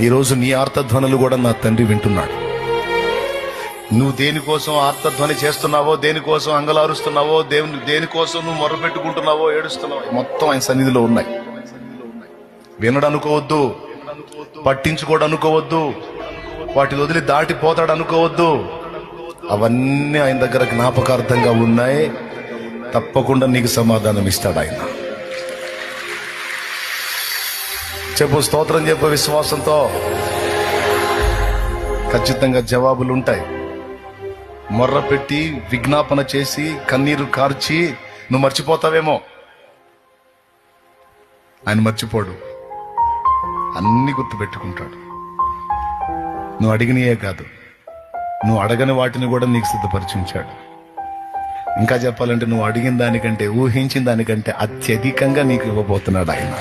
ఈరోజు నీ ఆర్తధ్వనులు కూడా నా తండ్రి వింటున్నాడు. నువ్వు దేనికోసం ఆర్తధ్వని చేస్తున్నావో, దేనికోసం అంగలారుస్తున్నావో, దేనికోసం నువ్వు మొర్రపెట్టుకుంటున్నావో, ఏడుస్తున్నావో, మొత్తం ఆయన సన్నిధిలో ఉన్నాయి. వినడు అనుకోవద్దు, పట్టించుకోడు అనుకోవద్దు, వాటిని వదిలి దాటిపోతాడు అనుకోవద్దు. అవన్నీ ఆయన దగ్గర జ్ఞాపకార్థంగా ఉన్నాయి. తప్పకుండా నీకు సమాధానం ఇస్తాడు ఆయన. చెప్పు, స్తోత్రం చెప్పు విశ్వాసంతో. ఖచ్చితంగా జవాబులు ఉంటాయి. మొర్ర పెట్టి విజ్ఞాపన చేసి కన్నీరు కార్చి నువ్వు మర్చిపోతావేమో, ఆయన మర్చిపోడు. అన్ని గుర్తుపెట్టుకుంటాడు. నువ్వు అడిగినయే కాదు, నువ్వు అడగని వాటిని కూడా నీకు సిద్ధపరిచి ఉంచాడు. ఇంకా చెప్పాలంటే నువ్వు అడిగిన దానికంటే, ఊహించిన దానికంటే అత్యధికంగా నీకు ఇవ్వబోతున్నాడు ఆయన.